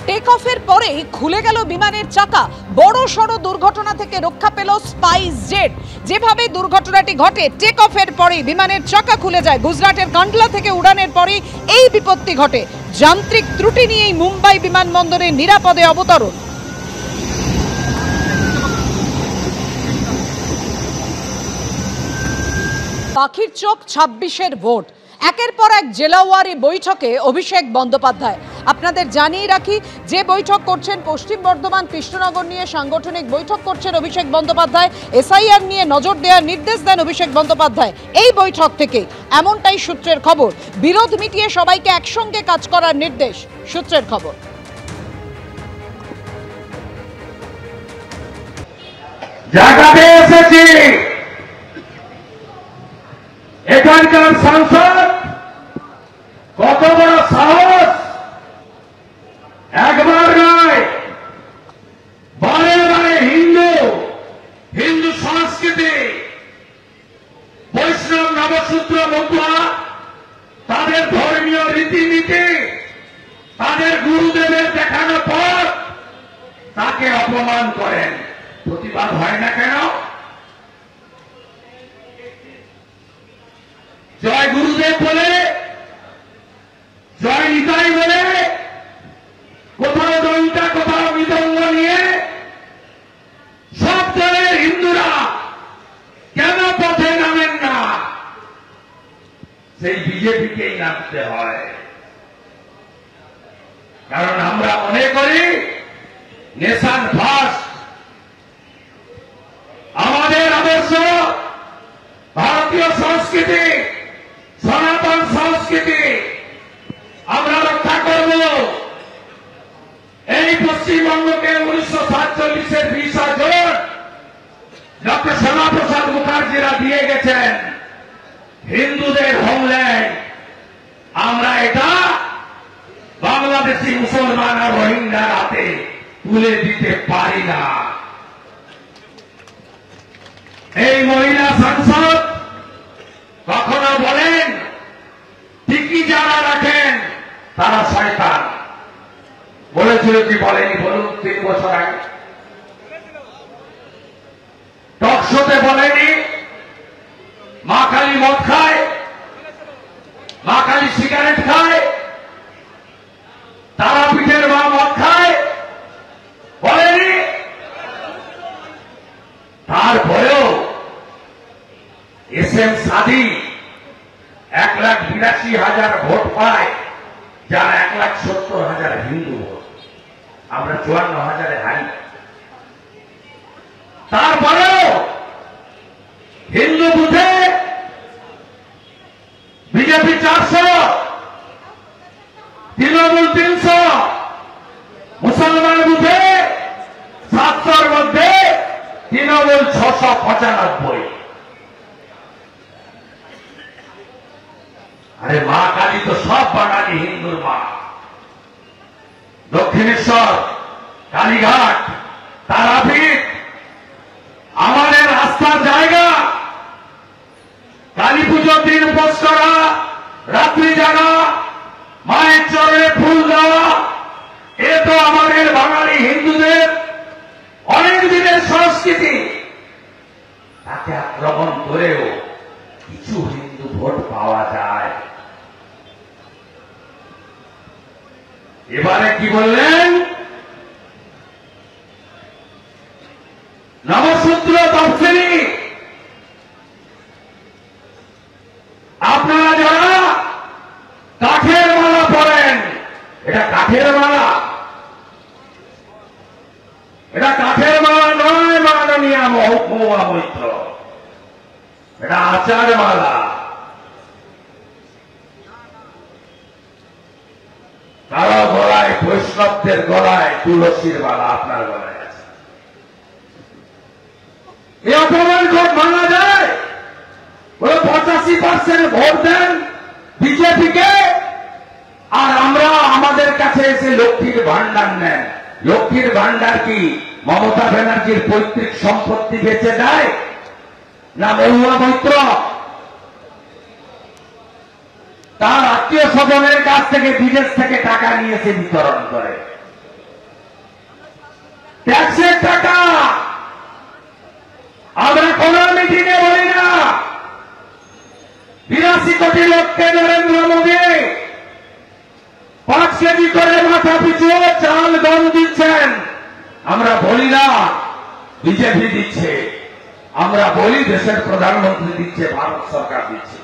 Take অফের পরেই খুলে গেল বিমানের চাকা। বড় সড় দুর্ঘটনা থেকে রক্ষা পেল স্পাইস জেট। যেভাবে দুর্ঘটনাটি ঘটে, টেক অফের পরেই বিমানের চাকা খুলে যায়। গুজরাটের কান্ডলা থেকে উড়ানের পরেই এই বিপত্তি ঘটে। যান্ত্রিক ত্রুটি নিয়েই মুম্বাই বিমানবন্দরে নিরাপদে অবতরণ। পাখির চোখ 26-এর ভোট। একের পর এক জেলাওয়ারি বৈঠকে অভিষেক বন্দ্যোপাধ্যায়। আপনাদের জানিয়ে রাখি, যে বৈঠক করছেন পশ্চিম বর্ধমান কৃষ্ণনগর নিয়ে সাংগঠনিক বৈঠক করছেন অভিষেক বন্দ্যোপাধ্যায়। এসআইআর নিয়ে নজর দেওয়ার নির্দেশ দেন অভিষেক বন্দ্যোপাধ্যায়। এই বৈঠক থেকে এমনটাই সূত্রের খবর। বিরোধ মিটিয়ে সবাইকে একসঙ্গে কাজ করার নির্দেশ সূত্রের খবর। জায়গাতে এসেছি, এখানকার সাংসদ কত বড় সাহস! একবার নয়, বারে বারে হিন্দু সংস্কৃতি, বৈষ্ণব নবসূত্র মতুয়া, তাদের ধর্মীয় রীতিনীতি, তাদের গুরুদেবের দেখানো পথ, তাকে অপমান করেন। প্রতিবাদ হয় না কেন? জয় গুরুদেব বলে, জয় নিতাই বলে, কোথাও দলটা কোথাও মৃদঙ্গ নিয়ে সব দলের হিন্দুরা কেন পথে নামেন না? সেই বিজেপিকেই নামতে হয়। কারণ আমরা মনে করি নেশন ফার্স্ট। আমাদের আদর্শ ভারতীয় সংস্কৃতি, সনাতন সংস্কৃতি আমরা রক্ষা করব। এই পশ্চিমবঙ্গকে 1947-এর 20 জুন ডক্টর শ্যামাপ্রসাদ মুখার্জিরা দিয়ে গেছেন হিন্দুদের হোমল্যান্ড। আমরা এটা বাংলাদেশি মুসলমান আর রোহিঙ্গার হাতে তুলে দিতে পারি না। এই মহিলা সাংসদ কখনো বলেন টিকি যারা রাখেন তারা শয়তান। বলেছিল কি বলেনি বলুন? 3 বছর আগে টক শোতে বলেনি মা কালী মদ খায়, মা কালী সিগারেট খায়, তারাপীঠের মা মদ খায়? বলেনি? তারপরেও এস এম সাদি 1,82,000 ভোট পায়, যার 1,70,000 হিন্দু ভোট। আমরা 54,000-এ হারি। তারপরেও হিন্দু বুথে বিজেপি 400, তৃণমূল 300, মুসলমান বুথে 700-র মধ্যে তৃণমূল 695। আরে মা কালী তো সব বাঙালি হিন্দুর মা। দক্ষিণেশ্বর, কালীঘাট, তারাপীঠ আমাদের আস্থার জায়গা। কালী পুজোর দিন উপোস করা, রাত্রি জাগা, মায়ের চরণে ফুল দেওয়া, এ তো আমাদের বাঙালি হিন্দুদের অনেক দিনের সংস্কৃতি। তাকে আক্রমণ করেও কিছু হিন্দু ভোট পাওয়া যায়। এবারে কি বললেন? নবসূত্র তফসিলি। আপনারা যারা কাঠের মালা পরেন, এটা কাঠের মালা, এটা কাঠের মালা নয় মাননীয় মহকুমা মৈত্র, এটা আচার মালা। কারো গলায়, বৈষ্ণবদের গলায় তুলসীর মালা, আপনার গলায় আছে। এই অপমান ভোট মানা যায়? বলে 85% ভোট দেন বিজেপিকে, আর আমরা আমাদের কাছে এসে লক্ষ্মীর ভান্ডার নেন। লক্ষ্মীর ভান্ডার কি মমতা ব্যানার্জির পৈতৃক সম্পত্তি বেচে দেয়, না মহুয়া মৈত্র তার আত্মীয় স্বজনের কাছ থেকে বিদেশ থেকে টাকা নিয়ে এসে বিতরণ করে? কৃষককে নরেন্দ্র মোদী 5 কেজি করে মাথা পিছু চাল গম দিচ্ছেন। আমরা বলি না বিজেপি দিচ্ছে, আমরা বলি দেশের প্রধানমন্ত্রী দিচ্ছে, ভারত সরকার দিচ্ছে।